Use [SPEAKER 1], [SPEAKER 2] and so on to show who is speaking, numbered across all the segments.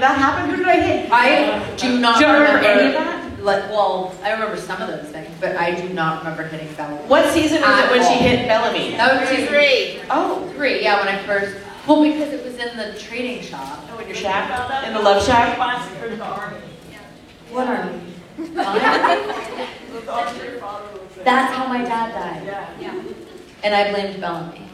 [SPEAKER 1] that happened? Who did I hit?
[SPEAKER 2] I do not
[SPEAKER 1] remember any of that?
[SPEAKER 2] Well, I remember some of those things, but I do not remember hitting Bellamy.
[SPEAKER 1] What season was it when she hit Bellamy?
[SPEAKER 2] That was season 3.
[SPEAKER 1] Oh.
[SPEAKER 2] 3, yeah, when I first, well, because it was in the trading shop.
[SPEAKER 1] Oh, in your shack? In the love shack?
[SPEAKER 2] What army? That's how my dad died. Yeah. And I blamed Bellamy.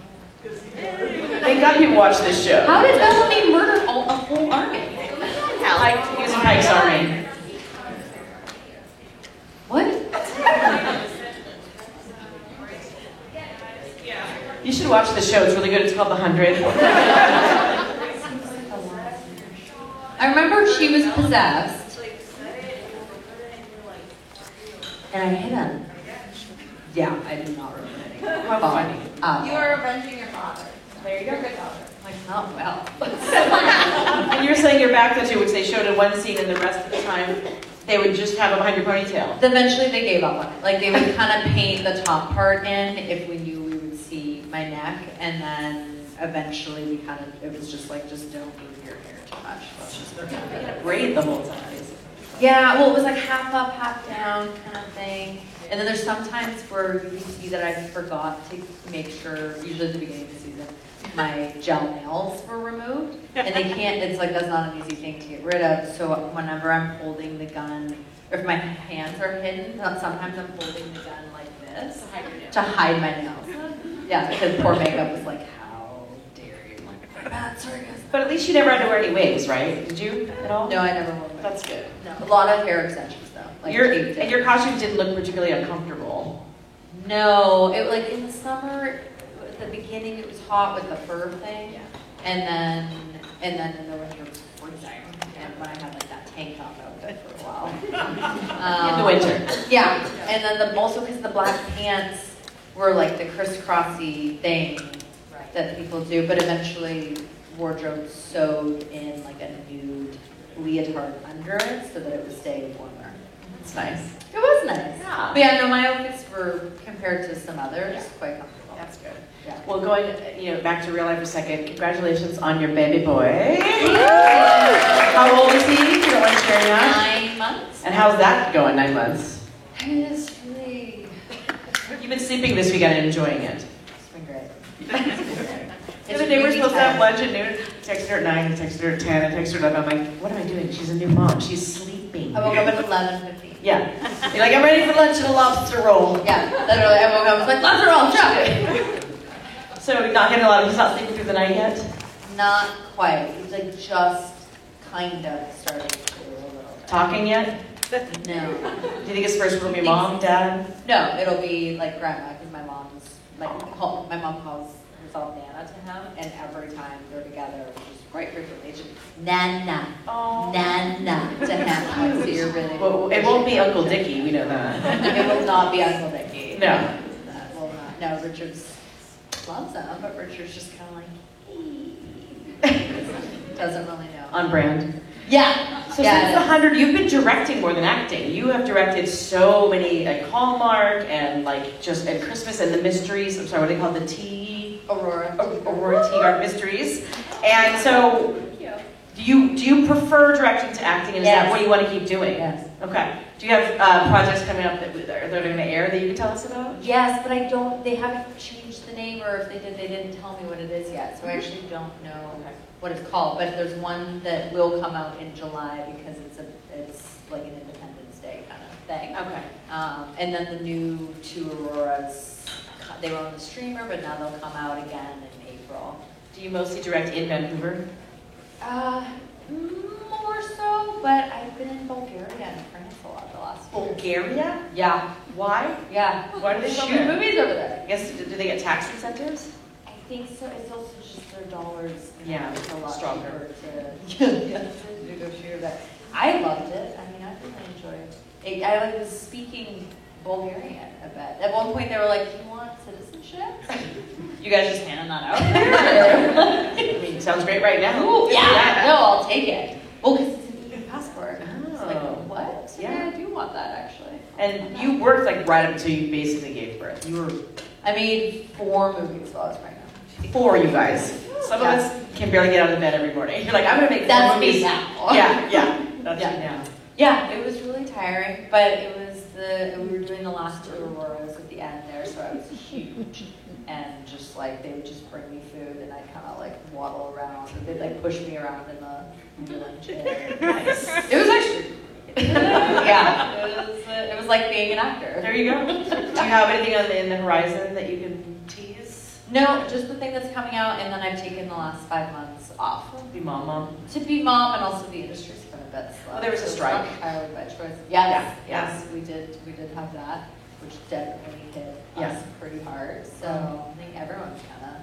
[SPEAKER 1] Thank God people watch this show.
[SPEAKER 2] How did Bellamy murder a whole army?
[SPEAKER 1] He was in Pike's army.
[SPEAKER 2] What?
[SPEAKER 1] You should watch the show. It's really good. It's called The 100.
[SPEAKER 2] I remember she was possessed. And I hit him. Yeah, I do not remember hitting him.
[SPEAKER 1] How funny.
[SPEAKER 3] You are avenging your father. There you go, good daughter.
[SPEAKER 2] Like, oh, well.
[SPEAKER 1] And you're saying your back tattoo, which they showed in one scene, and the rest of the time they would just have it behind your ponytail.
[SPEAKER 2] Eventually they gave up on it. Like, they would kind of paint the top part in if we knew we would see my neck, and then eventually we kind of, it was just like, just don't move your hair too much. Let's just
[SPEAKER 1] Braid the whole time.
[SPEAKER 2] Yeah, well, it was like half up, half down kind of thing. And then there's some times where you can see that I forgot to make sure, usually at the beginning of the season, my gel nails were removed. And they can't, it's like, that's not an easy thing to get rid of. So whenever I'm holding the gun, or if my hands are hidden, sometimes I'm holding the gun like this to hide my nails. Yeah, because poor makeup was like, how dare you? I'm like, sorry guys.
[SPEAKER 1] But at least you never had to wear any wigs, right? Did you at all?
[SPEAKER 2] No, I never wore wigs.
[SPEAKER 1] That's good.
[SPEAKER 2] No, a lot of hair extensions though. Like
[SPEAKER 1] And your costume didn't look particularly uncomfortable.
[SPEAKER 2] No, it like in the summer, at the beginning it was hot with the fur thing, and then in the winter it was freezing. And when I had like that tank top outfit for a while.
[SPEAKER 1] In the winter.
[SPEAKER 2] Yeah, and then also because the black pants were like the crisscrossy thing that people do, but eventually wardrobe sewed in like a nude leotard under it so that it would stay warmer.
[SPEAKER 1] It's nice.
[SPEAKER 2] It was nice.
[SPEAKER 1] Yeah.
[SPEAKER 2] But yeah, no, my outfits were, compared to some others, quite comfortable.
[SPEAKER 1] That's good.
[SPEAKER 2] Yeah.
[SPEAKER 1] Well, going back to real life for a second, congratulations on your baby boy. How old is he? You don't want to share yet?
[SPEAKER 2] 9 months.
[SPEAKER 1] And how's that going, 9 months?
[SPEAKER 2] I mean, it's really,
[SPEAKER 1] You've been sleeping this weekend and enjoying it.
[SPEAKER 2] it's been great.
[SPEAKER 1] The other day we're supposed to have lunch at noon. Texted her at 9, I texted her at 10, I texted her at 11. I'm like, what am I doing? She's a new mom. She's sleeping.
[SPEAKER 2] I woke up at 11:50.
[SPEAKER 1] Yeah. You're like, I'm ready for lunch and a lobster roll.
[SPEAKER 2] Yeah, literally, I woke up, I was like, lobster roll, shut.
[SPEAKER 1] So he's not sleeping through the night yet?
[SPEAKER 2] Not quite. He's like just kind of starting to do a little bit.
[SPEAKER 1] Talking yet?
[SPEAKER 2] No.
[SPEAKER 1] Do you think his first word will be mom, dad?
[SPEAKER 2] No, it'll be like grandma, because my mom calls herself Nana to him, and every time they're together, which is quite frequently, it's just Nana, Nana to him. So you're really.
[SPEAKER 1] Well, it won't be Uncle Dickie, we know that.
[SPEAKER 2] It will not be Uncle Dickie.
[SPEAKER 1] No.
[SPEAKER 2] That will not. No, Richard's loves him, but Richard's just kind of like, doesn't really know.
[SPEAKER 1] On brand.
[SPEAKER 2] Yeah.
[SPEAKER 1] So since the 100, you've been directing more than acting. You have directed so many, like Hallmark and like and Christmas and the Mysteries. I'm sorry, what do they call the
[SPEAKER 2] Aurora
[SPEAKER 1] Tea Garden Mysteries. And so, do you prefer directing to acting, and is that what you want to keep doing?
[SPEAKER 2] Yes.
[SPEAKER 1] Okay. Do you have projects coming up that are going to air that you can tell us about?
[SPEAKER 2] Yes, but I don't. They haven't changed the name, or if they did, they didn't tell me what it is yet. So I actually don't know what it's called. But there's one that will come out in July because it's like an Independence Day kind of thing.
[SPEAKER 1] Okay.
[SPEAKER 2] And then the new two Auroras. They were on the streamer, but now they'll come out again in April.
[SPEAKER 1] Do you mostly direct in Vancouver?
[SPEAKER 2] More so, but I've been in Bulgaria and France a lot the last few years.
[SPEAKER 1] Bulgaria?
[SPEAKER 2] Yeah.
[SPEAKER 1] Why?
[SPEAKER 2] Yeah.
[SPEAKER 1] Why do they go
[SPEAKER 2] shoot
[SPEAKER 1] there?
[SPEAKER 2] movies over there?
[SPEAKER 1] I guess, do they get tax incentives?
[SPEAKER 2] I think so. It's also just their dollars.
[SPEAKER 1] Yeah,
[SPEAKER 2] it's a lot
[SPEAKER 1] stronger.
[SPEAKER 2] cheaper to go shoot that. I loved it. I mean, I really enjoyed it. I was speaking Bulgarian a bit. At one point, they were like, "Do you want citizenship?" You guys just handing that out there?
[SPEAKER 1] I mean, sounds great right now.
[SPEAKER 2] Ooh, yeah, no, I'll take it. Well, because it's an EU passport. It's like,
[SPEAKER 1] Oh.
[SPEAKER 2] what?
[SPEAKER 1] Yeah.
[SPEAKER 2] I do want that, actually.
[SPEAKER 1] And you worked like right up until you basically gave birth. You were
[SPEAKER 2] I made 4 movies while I was pregnant.
[SPEAKER 1] 4, you guys. Some of us can barely get out of bed every morning. You're like, I'm gonna make 4
[SPEAKER 2] That's
[SPEAKER 1] movies.
[SPEAKER 2] me now.
[SPEAKER 1] Yeah, that's
[SPEAKER 2] Yeah.
[SPEAKER 1] me now.
[SPEAKER 2] Yeah, it was really tiring, but it was we were doing the last two Auroras at the end there, so I was huge. And just like, they would just bring me food and I'd kind of like waddle around and they'd like push me around in the chair.
[SPEAKER 1] Nice.
[SPEAKER 2] It was actually, yeah, it was like being an actor.
[SPEAKER 1] There you go. Do you have anything in the horizon that you can tease?
[SPEAKER 2] No, just the thing that's coming out, and then I've taken the last 5 months off.
[SPEAKER 1] Be mom.
[SPEAKER 2] To be mom, and also the industry's been a bit slow.
[SPEAKER 1] Well, there was a
[SPEAKER 2] so
[SPEAKER 1] strike.
[SPEAKER 2] It's not entirely by choice. Yes,
[SPEAKER 1] Yeah.
[SPEAKER 2] yes, we did have that, which definitely hit
[SPEAKER 1] Yeah.
[SPEAKER 2] us pretty hard. So I think everyone's kind of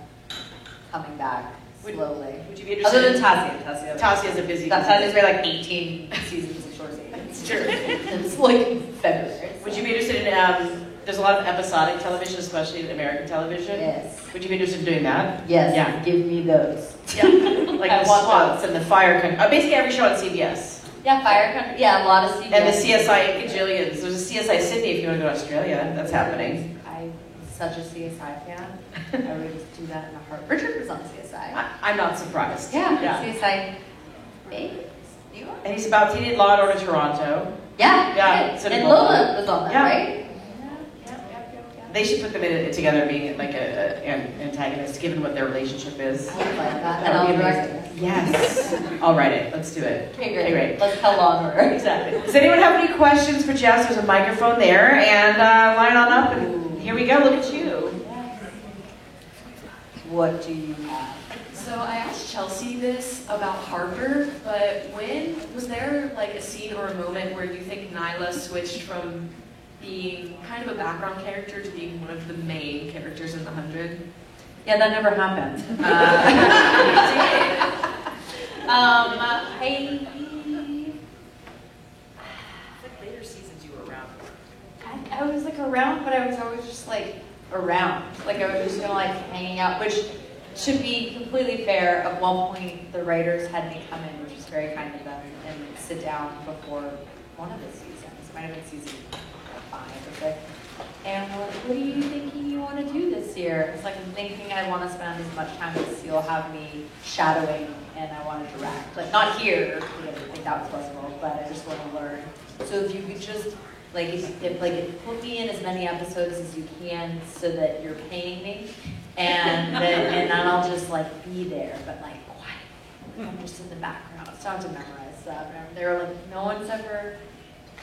[SPEAKER 2] coming back slowly.
[SPEAKER 1] Would you be interested?
[SPEAKER 2] Other than Tassia.
[SPEAKER 1] Tassia's a busy.
[SPEAKER 2] Tassia's made like 18 seasons of Short Seasons.
[SPEAKER 1] It's true.
[SPEAKER 2] It's like February.
[SPEAKER 1] Would you be interested in? There's a lot of episodic television, especially in American television.
[SPEAKER 2] Yes.
[SPEAKER 1] Would you be interested in doing that?
[SPEAKER 2] Yes.
[SPEAKER 1] Yeah.
[SPEAKER 2] Give me those.
[SPEAKER 1] Yeah. Like
[SPEAKER 2] I
[SPEAKER 1] the
[SPEAKER 2] want
[SPEAKER 1] SWATs and the Fire Country. Basically every show on CBS.
[SPEAKER 2] Yeah, Fire Country. Yeah, a lot of CBS.
[SPEAKER 1] And the CSI Gajillions. There's a CSI Sydney if you want to go to Australia. That's happening.
[SPEAKER 2] I'm such a CSI fan. I would just do that in a heart. Richard was on CSI.
[SPEAKER 1] I'm not surprised.
[SPEAKER 2] Yeah. CSI Vegas, New York.
[SPEAKER 1] And he did Law and Order Toronto.
[SPEAKER 2] Yeah.
[SPEAKER 1] Yeah, so
[SPEAKER 2] And
[SPEAKER 1] did
[SPEAKER 2] Lola was on that,
[SPEAKER 1] Yeah.
[SPEAKER 2] right?
[SPEAKER 1] They should put them in together being like an antagonist, given what their relationship is.
[SPEAKER 2] I would like that.
[SPEAKER 1] That
[SPEAKER 2] And
[SPEAKER 1] would
[SPEAKER 2] I'll
[SPEAKER 1] be
[SPEAKER 2] direct
[SPEAKER 1] amazing.
[SPEAKER 2] it.
[SPEAKER 1] Yes. I'll write it. Let's do it.
[SPEAKER 2] Okay, great.
[SPEAKER 1] Okay, great.
[SPEAKER 2] Let's tell Law and Order.
[SPEAKER 1] Exactly. Does anyone have any questions for Jess? There's a microphone there, and line on up, and here we go. Look at you.
[SPEAKER 2] What do you have?
[SPEAKER 4] So I asked Chelsea this about Harper, but was there like a scene or a moment where you think Nyla switched from being kind of a background character to being one of the main characters in The 100?
[SPEAKER 2] Yeah, that never happened.
[SPEAKER 1] Like later seasons you were around.
[SPEAKER 2] I was like around, but I was always just like around. Like I was just kind of like hanging out, which to be completely fair, at one point the writers had me come in, which was very kind of them, and sit down before one of the seasons. It might have been season 5 or 6. And we're like, what are you thinking you want to do this year? It's like, I'm thinking I want to spend as much time as you'll have me shadowing, and I want to direct. Like, not here, because I didn't think that was possible, but I just want to learn. So if you could just, like, put me in as many episodes as you can so that you're paying me, and then I'll just, like, be there, but, like, quiet. I'm just in the background. So I have to memorize stuff. And they were like, no one's ever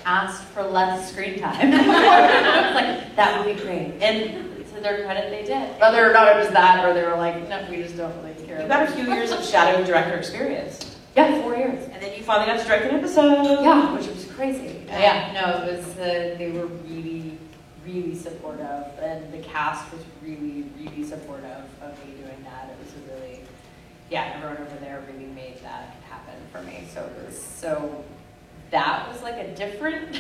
[SPEAKER 2] asked for less screen time. I was like, that would be great. And to their credit, they did. Whether or not it was that, or they were like, no, we just don't really care.
[SPEAKER 1] You've got a few years of shadowing director experience.
[SPEAKER 2] Yeah, 4 years.
[SPEAKER 1] And then you finally got to direct an episode.
[SPEAKER 2] Yeah, which was crazy. Yeah, no, it was, they were really, really supportive, and the cast was really, really supportive of me doing that. It was a really, everyone over there really made that happen for me. So that was like a different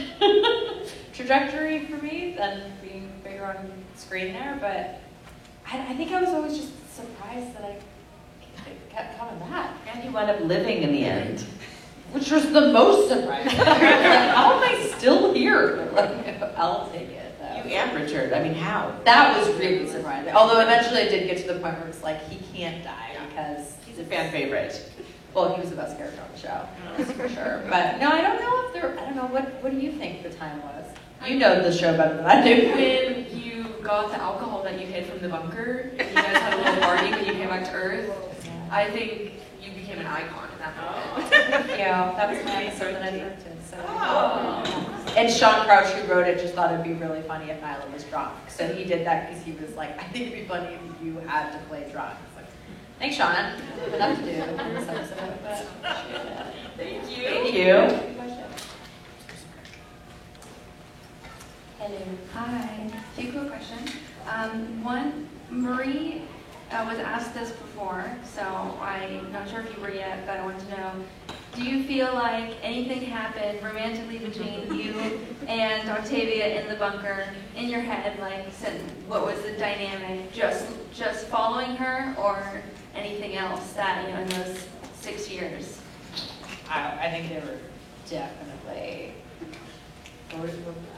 [SPEAKER 2] trajectory for me than being bigger on screen there, but I think I was always just surprised that I kept coming back.
[SPEAKER 1] And you wound up living in the end.
[SPEAKER 2] Which was the most surprising. Like, how am I still here? Like, I'll take it.
[SPEAKER 1] You and Richard. I mean, how?
[SPEAKER 2] That was really surprising. Although eventually I did get to the point where it's like, he can't die because
[SPEAKER 1] He's a fan favorite.
[SPEAKER 2] well, he was the best character on the show, that's for sure. But no, I don't know, what do you think the time was? You know the show better than I do.
[SPEAKER 4] When you got the alcohol that you hid from the bunker, and you guys had a little party when you came back to Earth, I think you became an icon in that moment.
[SPEAKER 2] Yeah, that was my episode that I directed. So. And Sean Crouch, who wrote it, just thought it'd be really funny if Nyla was drunk. So he did that because he was like, I think it'd be funny if you had to play drunk. It's like, thanks, Sean. I have enough to do in this episode, but
[SPEAKER 1] Thank you.
[SPEAKER 2] thank you.
[SPEAKER 3] Hello. Hi. Two quick questions. One, Marie was asked this before, so I'm not sure if you were yet, but I want to know, do you feel like anything happened romantically between you and Octavia in the bunker in your head? Like, what was the dynamic? Just following her, or anything else that, in those 6 years?
[SPEAKER 2] I think they were definitely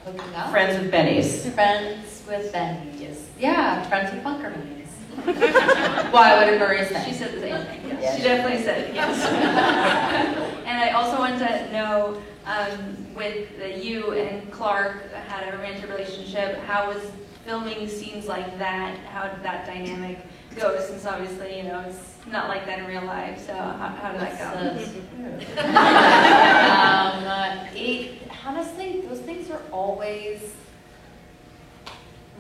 [SPEAKER 2] hooking up.
[SPEAKER 1] Friends with Bennies.
[SPEAKER 2] Friends with Bennies. Yeah, friends with bunker bunnies. Why? What did Maria say?
[SPEAKER 3] She said the same thing. Yes.
[SPEAKER 2] Yeah.
[SPEAKER 3] She definitely said yes. And I also wanted to know, with you and Clark had a romantic relationship, how was filming scenes like that? How did that dynamic go? Since obviously, it's not like that in real life. So how did that go?
[SPEAKER 2] Honestly, those things are always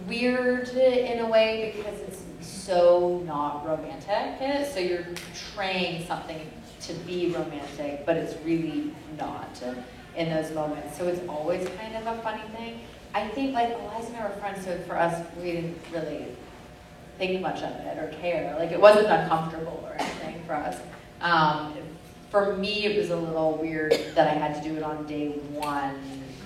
[SPEAKER 2] weird in a way because it's so not romantic. So you're portraying something to be romantic, but it's really not in those moments. So it's always kind of a funny thing. I think like Eliza and I were friends, so for us, we didn't really think much of it or care. Like it wasn't uncomfortable or anything for us. For me, it was a little weird that I had to do it on day one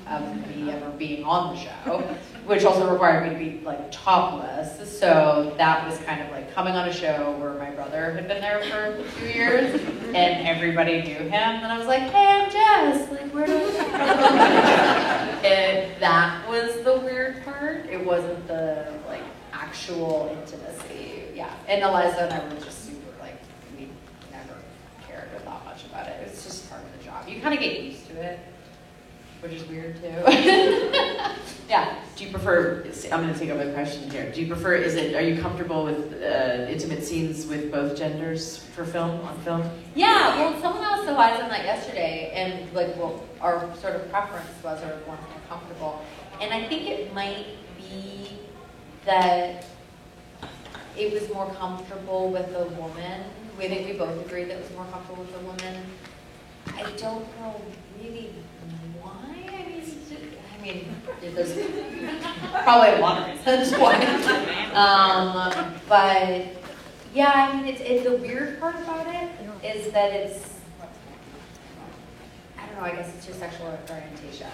[SPEAKER 2] of me ever being on the show, which also required me to be like topless. So that was kind of like coming on a show where my brother had been there for 2 years and everybody knew him. And I was like, hey, I'm Jess. Like, where do I go? And that was the weird part. It wasn't the like actual intimacy. Yeah. And Eliza and I were just super like, we never cared or thought much about it. It was just part of the job. You kind of get used to it, which is weird too. Yeah.
[SPEAKER 1] Do you prefer, I'm going to take over the question here. Do you prefer, are you comfortable with intimate scenes with both genders on film?
[SPEAKER 2] Yeah, well, someone asked Eliza on that yesterday, and like, well, our sort of preference was, or one's more comfortable. And I think it might be that it was more comfortable with a woman. I think we both agreed that it was more comfortable with a woman. I don't know really why. I mean, there's probably a lot of reasons why. But yeah, I mean, it's the weird part about it is that it's, I don't know, I guess it's your sexual orientation,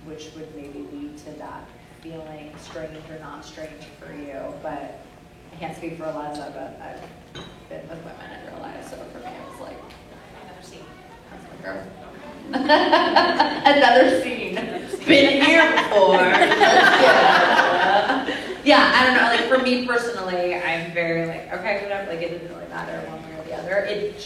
[SPEAKER 2] which would maybe lead to that feeling strange or not strange for you. But I can't speak for Eliza, but I've been with women in real life, so for me it was like, another scene. That's my girl. Another scene.
[SPEAKER 1] Been here before.
[SPEAKER 2] Yeah, I don't know. Like for me personally, I'm very like, okay, whatever. Like it doesn't really matter one way or the other. It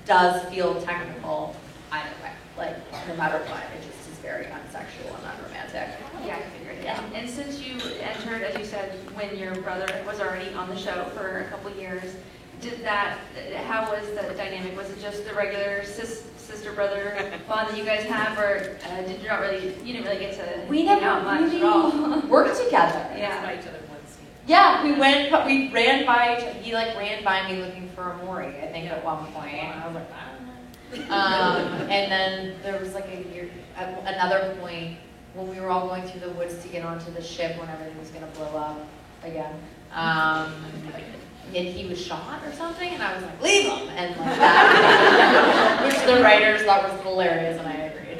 [SPEAKER 2] does feel technical either way. Like no matter what, it just is very unsexual and unromantic.
[SPEAKER 3] Yeah, I figured.
[SPEAKER 2] Yeah.
[SPEAKER 3] And since you entered, as you said, when your brother was already on the show for a couple years, how was the dynamic? Was it just the regular sister-brother bond that you guys have, or you didn't really get to
[SPEAKER 2] We
[SPEAKER 3] hang
[SPEAKER 2] never
[SPEAKER 3] out much
[SPEAKER 2] really
[SPEAKER 3] at all?
[SPEAKER 2] worked together.
[SPEAKER 3] Yeah.
[SPEAKER 2] Yeah, we ran by he like ran by me looking for a Maury, I think at one point. And I was like, I don't know. And then there was like another point when we were all going through the woods to get onto the ship when everything was gonna blow up again. And he was shot or something, and I was like, leave him! And like that, which the writers thought was hilarious, and I agreed.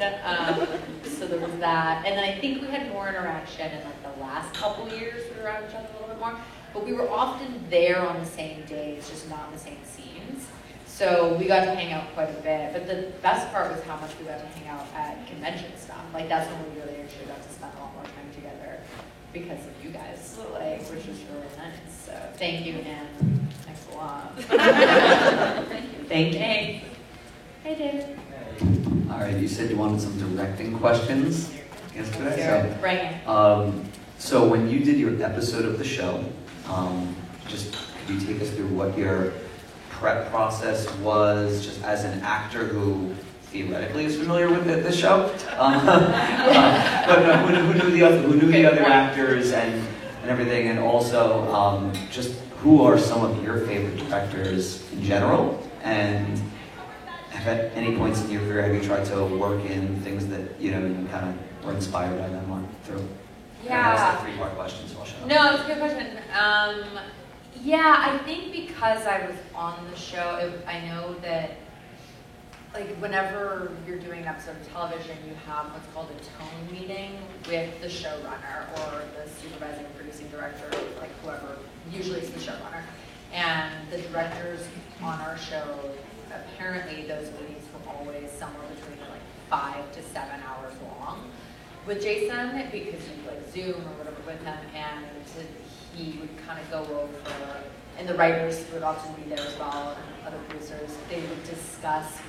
[SPEAKER 2] So there was that. And then I think we had more interaction in like the last couple years, we were around each other a little bit more. But we were often there on the same days, just not in the same scenes. So we got to hang out quite a bit. But the best part was how much we got to hang out at convention stuff. Like that's when we really actually got to spend a lot more time together because of you guys, like, which was really nice. So thank you, and thanks a lot.
[SPEAKER 1] Thank you.
[SPEAKER 2] Hey, David.
[SPEAKER 5] All right, you said you wanted some directing questions yesterday.
[SPEAKER 2] Sure, bring it.
[SPEAKER 5] So when you did your episode of the show, just could you take us through what your prep process was, just as an actor who theoretically is familiar with the show, but who knew the other actors and everything, and also just who are some of your favorite directors in general, and have at any points in your career have you tried to work in things that you kind of were inspired by them on through?
[SPEAKER 2] Yeah.
[SPEAKER 5] That's a 3-part question, so I'll shut up.
[SPEAKER 2] No, it's a good question. Yeah, I think because I was on the show, I know that like whenever you're doing an episode of television, you have what's called a tone meeting with the showrunner or the supervising producing director, like whoever, usually it's the showrunner. And the directors on our show, apparently those meetings were always somewhere between like 5 to 7 hours long with Jason, because you like Zoom or whatever with him, and he would kind of go over, and the writers would often be there as well, and other producers, they would discuss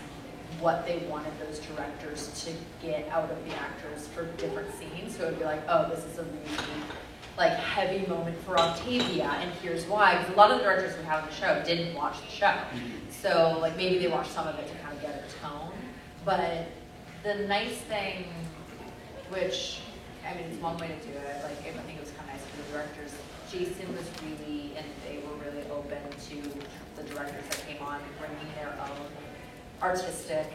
[SPEAKER 2] what they wanted those directors to get out of the actors for different scenes. So it would be like, oh, this is a really like heavy moment for Octavia, and here's why. Because a lot of the directors we have on the show didn't watch the show. So like maybe they watched some of it to kind of get a tone. But the nice thing, which, I mean, it's one way to do it, like I think it was kind of nice for the directors. Jason was really, and they were really open to the directors that came on bringing their own artistic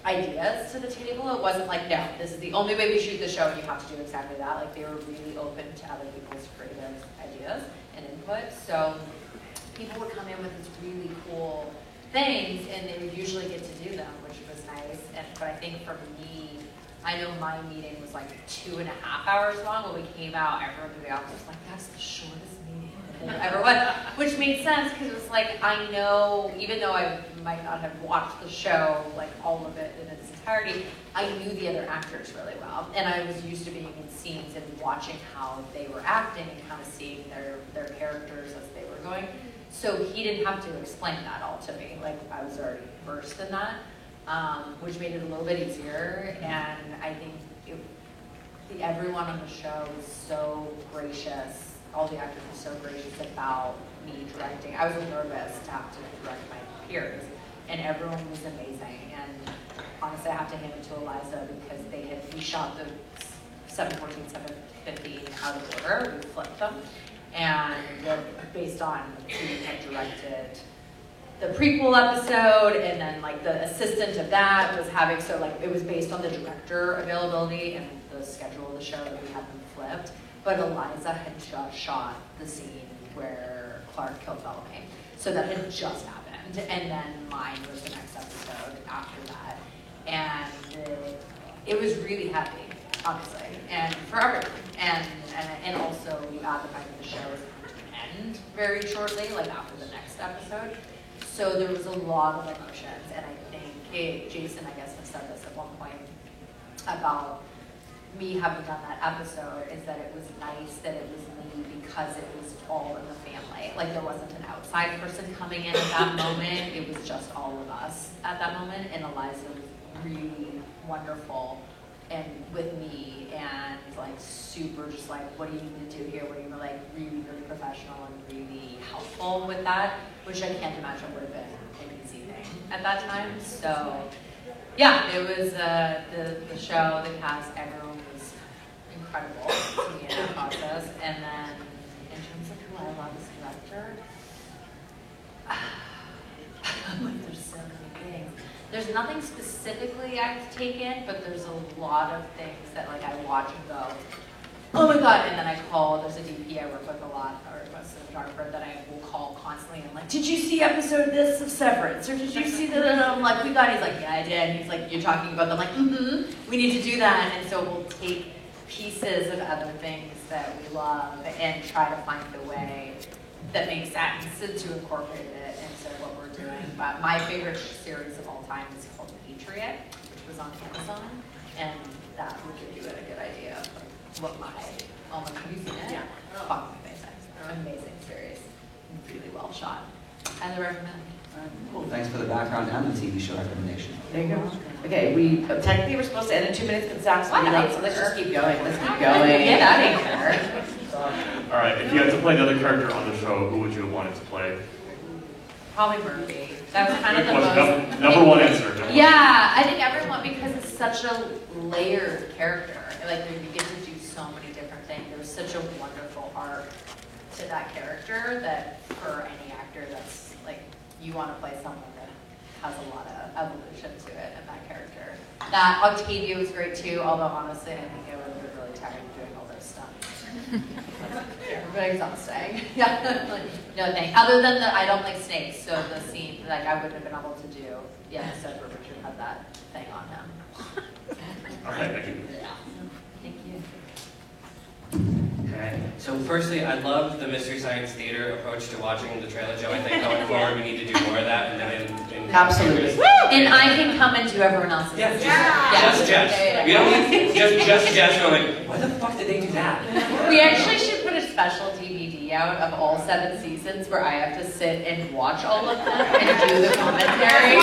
[SPEAKER 2] ideas to the table. It wasn't like, no, this is the only way we shoot the show and you have to do exactly that. Like they were really open to other people's creative ideas and input. So people would come in with these really cool things and they would usually get to do them, which was nice. But I think for me, I know my meeting was like 2.5 hours long. When we came out, everyone in the office was like, that's the shortest meeting ever was, which made sense because it was like, I know, even though I might not have watched the show, like all of it in its entirety, I knew the other actors really well. And I was used to being in scenes and watching how they were acting and kind of seeing their characters as they were going. So he didn't have to explain that all to me. Like I was already versed in that, which made it a little bit easier. And I think everyone on the show was so gracious. All the actors were so gracious about me directing. I was nervous to have to direct my peers, and everyone was amazing. And honestly, I have to hand it to Eliza because we shot the 714, 715 out of order. We flipped them, and based on who had directed the prequel episode, and then like the assistant of that was having, so like it was based on the director availability and the schedule of the show that we had them flipped. But Eliza had just shot the scene where Clark killed Bellamy. So that had just happened. And then mine was the next episode after that. And it was really heavy, honestly, and for everyone. And also you add the fact that the show was going to end very shortly, like after the next episode. So there was a lot of emotions. And I think Jason, I guess, has said this at one point about me having done that episode, is that it was nice that it was me because it was all in the family. Like there wasn't an outside person coming in at that moment. It was just all of us at that moment. And Eliza was really wonderful and with me and like super just like, what do you need to do here? What do you like really, really professional and really helpful with that, which I can't imagine would have been an easy thing at that time. So yeah, it was the show, the cast, everyone was incredible to me in that process. And then in terms of who I love as a director, there's so many things. There's nothing specifically I've taken, but there's a lot of things that like I watch and go, oh my god, and then I call, there's a DP I work with a lot, or a cinematographer that I will call constantly and like, did you see episode this of Severance? Or did you see that? And I'm like, we got it. He's like, yeah, I did. And he's like, you're talking about them. I'm like, we need to do that. And so we'll take pieces of other things that we love and try to find a way that makes sense to incorporate it into what we're doing. But my favorite series of all time is called Patriot, which was on Amazon. And that would give you a good idea of what my, have you seen it? Yeah. Oh, amazing series. Really well shot. Highly recommend.
[SPEAKER 5] Cool, thanks for the background and the TV show recommendation.
[SPEAKER 1] There you go. Okay, we technically were supposed to end in 2 minutes, but Zach's really late, so let's just keep going. Let's keep going. Get out of here.
[SPEAKER 6] All right, if you had to play another character on the show, who would you have wanted to play?
[SPEAKER 2] Probably Murphy. That was kind of the most...
[SPEAKER 6] Number one answer.
[SPEAKER 2] Yeah, I think everyone, because it's such a layered character. Like, you get to do so many different things. There's such a wonderful arc to that character that for any actor that's, like, you want to play someone that has a lot of evolution to it and that character. That Octavia was great too, although honestly, I think I would have been really tired of doing all those stunts. Very exhausting. Yeah. Like, no thanks. Other than I don't like snakes, so the scene, like, I wouldn't have been able to do, yeah, except for Richard had that thing on him.
[SPEAKER 6] All right, thank you.
[SPEAKER 2] Yeah. Thank you.
[SPEAKER 7] Okay. So firstly, I love the Mystery Science Theater approach to watching the trailer, Joe. I think going forward, we need to do more of that. And then in
[SPEAKER 1] Absolutely.
[SPEAKER 2] And I can come and do everyone else's.
[SPEAKER 7] Yeah, just Jess. We don't need just Jess going, why the fuck did they do that?
[SPEAKER 2] We actually should put a special DVD hangout of all 7 seasons where I have to sit and watch all of them and do the commentary.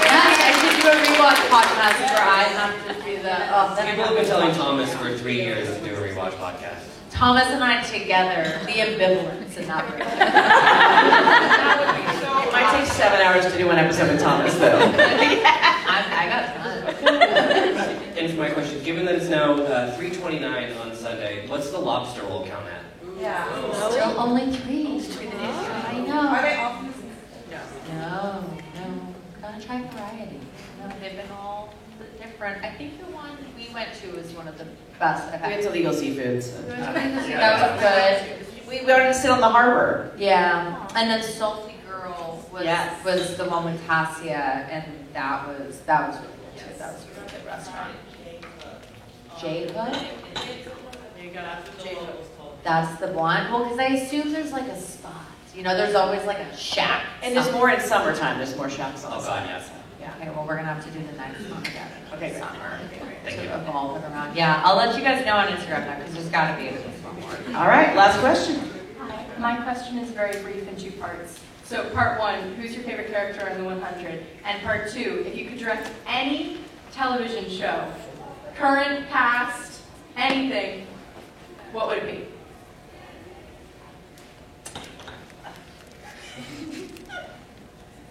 [SPEAKER 2] Yes, I should do a rewatch podcast where I have to do the. Oh,
[SPEAKER 7] People have been telling Thomas for 3 years to do a rewatch podcast.
[SPEAKER 2] Thomas and I together, the ambivalence in that room.
[SPEAKER 1] It might take 7 hours to do one episode with Thomas, though.
[SPEAKER 2] I got time.
[SPEAKER 7] And for my question, given that it's now 3:29 on Sunday, what's the lobster roll count at?
[SPEAKER 2] Still only 3. I know.
[SPEAKER 8] Are they all?
[SPEAKER 2] No. Gotta try variety. No, they've been all different. I think the one we went to was one of the best I've
[SPEAKER 1] We
[SPEAKER 2] had.
[SPEAKER 1] went to Legal Seafoods.
[SPEAKER 2] That was good.
[SPEAKER 1] We wanted to sit on the harbor.
[SPEAKER 2] Yeah, and then Salty Girl was
[SPEAKER 1] Yes.
[SPEAKER 2] was the one with Tassia, and that was really good too. That was a really good restaurant. J-Hood? That's the one. Well, because I assume there's like a spot. You know, there's always like a shack.
[SPEAKER 1] And there's more in summertime. There's more shacks on
[SPEAKER 7] Oh,
[SPEAKER 1] the
[SPEAKER 7] God,
[SPEAKER 1] side.
[SPEAKER 7] yes.
[SPEAKER 1] Yeah.
[SPEAKER 2] Okay, well, we're gonna have to do the next one again.
[SPEAKER 1] Okay, great.
[SPEAKER 2] Summer.
[SPEAKER 7] Thank
[SPEAKER 2] to
[SPEAKER 7] you.
[SPEAKER 2] evolve it around. Yeah, I'll let you guys know on Instagram now because there's got to be at least one more.
[SPEAKER 1] All right, last question.
[SPEAKER 8] My question is very brief in 2 parts. So part 1, who's your favorite character in the 100? And part 2, if you could direct any television show, current, past, anything, what would it be?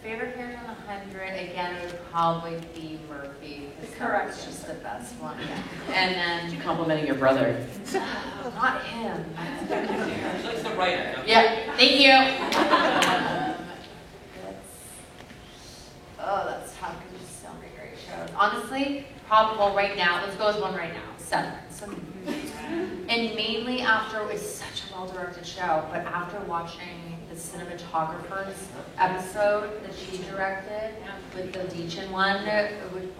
[SPEAKER 2] Favorite character on the 100 again would probably be Murphy. 'Cause
[SPEAKER 8] Correct.
[SPEAKER 2] That's just the best one. And then
[SPEAKER 1] Complimenting your brother.
[SPEAKER 2] not him.
[SPEAKER 7] She likes the writer.
[SPEAKER 2] Yeah, thank you. That's tough because there's so many great shows. Honestly, probably right now, let's go with one right now, Severance. And mainly after, it's such a well-directed show, but after watching the cinematographer's episode that she directed with the Deachin one, was it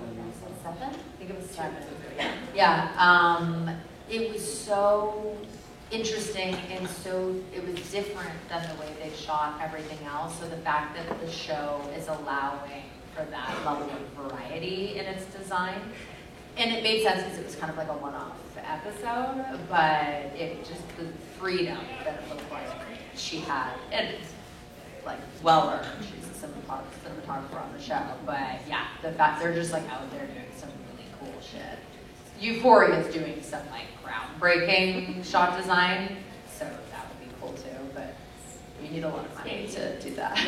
[SPEAKER 2] 7? I think it was 7. Yeah, it was so interesting and so it was different than the way they shot everything else. So the fact that the show is allowing for that level of variety in its design, and it made sense because it was kind of like a one-off episode, but it just the freedom that it looked like she had, and it's like well earned. She's a cinematographer on the show, but yeah, the fact they're just like out there doing some really cool shit. Euphoria is doing some like groundbreaking shot design, so that would be cool too, but you need a lot of money to do that.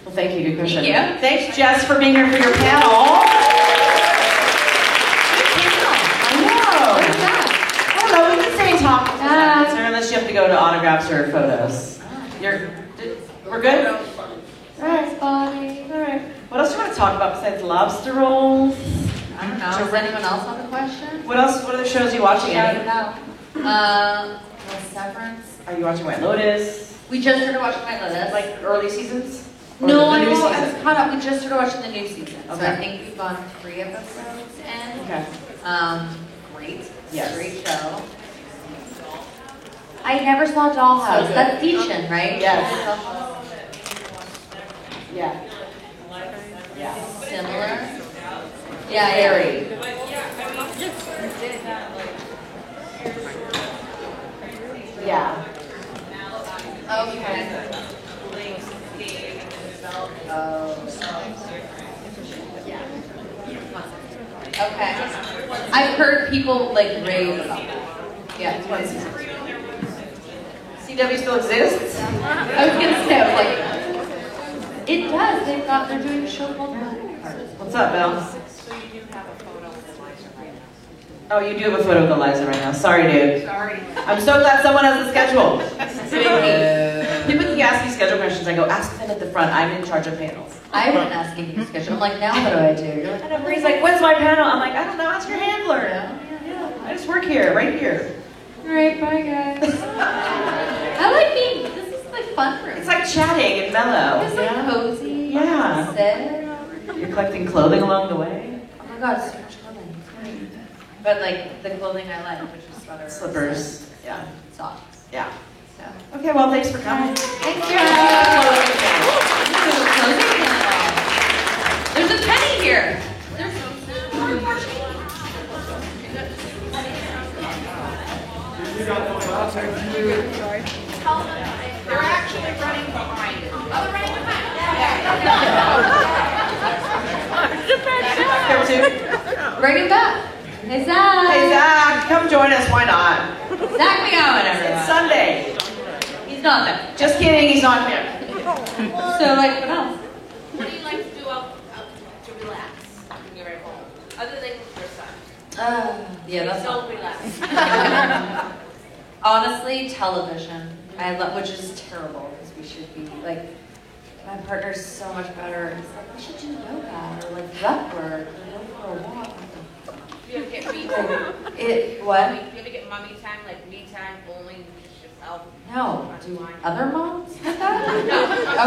[SPEAKER 1] Well, thank you. Good question.
[SPEAKER 2] Thank you.
[SPEAKER 1] Thanks, Jess, for being here for your panel. I don't know. We can stay and talk unless you have to go to autographs or photos. We're good? All right.
[SPEAKER 2] Bye.
[SPEAKER 1] All right. What else do you want to talk about besides lobster rolls?
[SPEAKER 2] I don't know. Does anyone else have a question?
[SPEAKER 1] What else? What other shows are you watching?
[SPEAKER 2] Shout
[SPEAKER 1] Any?
[SPEAKER 2] it out. Severance.
[SPEAKER 1] Are you watching White Lotus?
[SPEAKER 2] We just started watching White Lotus.
[SPEAKER 1] Like early seasons? Or
[SPEAKER 2] No,
[SPEAKER 1] the
[SPEAKER 2] I
[SPEAKER 1] new
[SPEAKER 2] know.
[SPEAKER 1] season?
[SPEAKER 2] Caught up. We just started watching the new season. So
[SPEAKER 1] Okay.
[SPEAKER 2] I think we've gone 3 episodes in.
[SPEAKER 1] Okay.
[SPEAKER 2] Great.
[SPEAKER 1] Yes.
[SPEAKER 2] Great show. I never saw Dollhouse.
[SPEAKER 1] So good.
[SPEAKER 2] That's Deachin, right?
[SPEAKER 1] Yes. Yeah. Yeah.
[SPEAKER 2] Similar. Yeah,
[SPEAKER 1] Very. Yeah.
[SPEAKER 2] Okay. Okay. I've heard people like rave about that. Yeah.
[SPEAKER 1] It's one season. CW still exists?
[SPEAKER 2] I was gonna say, I was like, it does. They're doing a show called Wild Cards.
[SPEAKER 1] What's up, Bill?
[SPEAKER 8] So you do have a photo of Eliza right now.
[SPEAKER 1] Oh, you do have a photo with Eliza right now. Sorry, dude.
[SPEAKER 8] Sorry.
[SPEAKER 1] I'm so glad someone has the schedule. People keep asking me schedule questions. I go, ask them at the front. I'm in charge of panels.
[SPEAKER 2] I've been asking you to schedule. I'm like, now what do I do? You're like,
[SPEAKER 1] And everybody's like, when's my panel? I'm like, I don't know. Ask your handler.
[SPEAKER 2] yeah.
[SPEAKER 1] I just work here, right here.
[SPEAKER 2] All right, bye guys. I like being. This is like fun room.
[SPEAKER 1] It's like chatting and mellow.
[SPEAKER 2] It's like cozy.
[SPEAKER 1] Yeah.
[SPEAKER 2] Sit.
[SPEAKER 1] You're collecting clothing along the way.
[SPEAKER 2] Oh my god, so much clothing. But like the clothing I like, which is sweaters,
[SPEAKER 1] Slippers. Yeah.
[SPEAKER 2] socks.
[SPEAKER 1] Yeah.
[SPEAKER 2] So.
[SPEAKER 1] Okay, well, thanks for coming.
[SPEAKER 2] Thanks, There's a penny here. There's Bring him back. Hey, Zach.
[SPEAKER 1] Hey, Zach, come join us. Why not?
[SPEAKER 2] Zach McGowan, everyone.
[SPEAKER 1] It's Sunday.
[SPEAKER 2] He's not there.
[SPEAKER 1] Just kidding, he's not here.
[SPEAKER 2] So, like, what else?
[SPEAKER 9] What do you like to do to relax when you're at home? Other than your son.
[SPEAKER 2] Yeah, that's
[SPEAKER 9] Don't relax.
[SPEAKER 2] honestly television. I love, which is terrible because we should be like. My partner's so much better. He's like, we should do yoga or like breath work or go for a walk.
[SPEAKER 9] Do you ever get me time?
[SPEAKER 2] What?
[SPEAKER 9] Do you ever get mommy time, like me time, only just yourself?
[SPEAKER 2] No. Do other moms have that?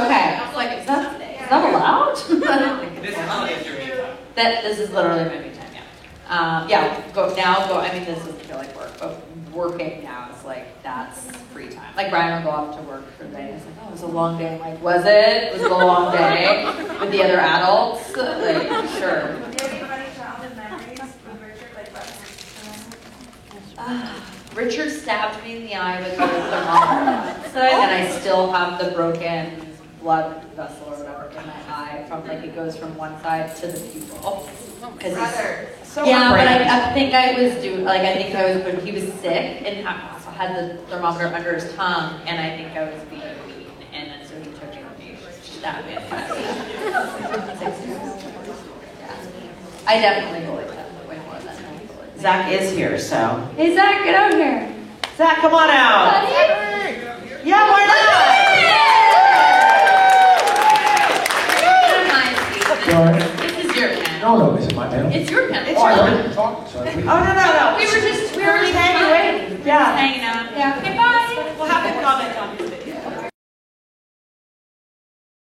[SPEAKER 2] Okay. It's like, is that allowed? I don't think
[SPEAKER 7] This
[SPEAKER 2] it's allowed.
[SPEAKER 7] is your me time.
[SPEAKER 2] This is literally my me time, yeah. I mean, this doesn't feel like work, but working now is like, that's free time. Like, Brian will go off to work for the day, and it's like, oh, it was a long day. I'm like, was it? Was it a long day with the other adults? Like, sure.
[SPEAKER 3] Do you have any funny childhood memories with Richard, like
[SPEAKER 2] Richard stabbed me in the eye with a thermometer, and I still have the broken blood vessel or whatever in my eye from like it goes from one side to the pupil.
[SPEAKER 1] So
[SPEAKER 2] Yeah, but
[SPEAKER 1] brave.
[SPEAKER 2] I think I was doing like I think I was when he was sick and also had the thermometer under his tongue, and I think I was being mean, and then so he took it and he stabbed me in the eye. 6 years. Yeah, I definitely bullied him way more than he bullied me.
[SPEAKER 1] Zach is here, so.
[SPEAKER 2] Hey Zach, get out here.
[SPEAKER 1] Zach, come on out.
[SPEAKER 2] Buddy.
[SPEAKER 1] Yeah, why not?
[SPEAKER 2] This is your pen.
[SPEAKER 10] No, this is my pen.
[SPEAKER 2] It's your pen.
[SPEAKER 1] It's
[SPEAKER 10] Oh, I
[SPEAKER 1] your
[SPEAKER 10] already talked, so
[SPEAKER 1] Oh, no.
[SPEAKER 2] We were just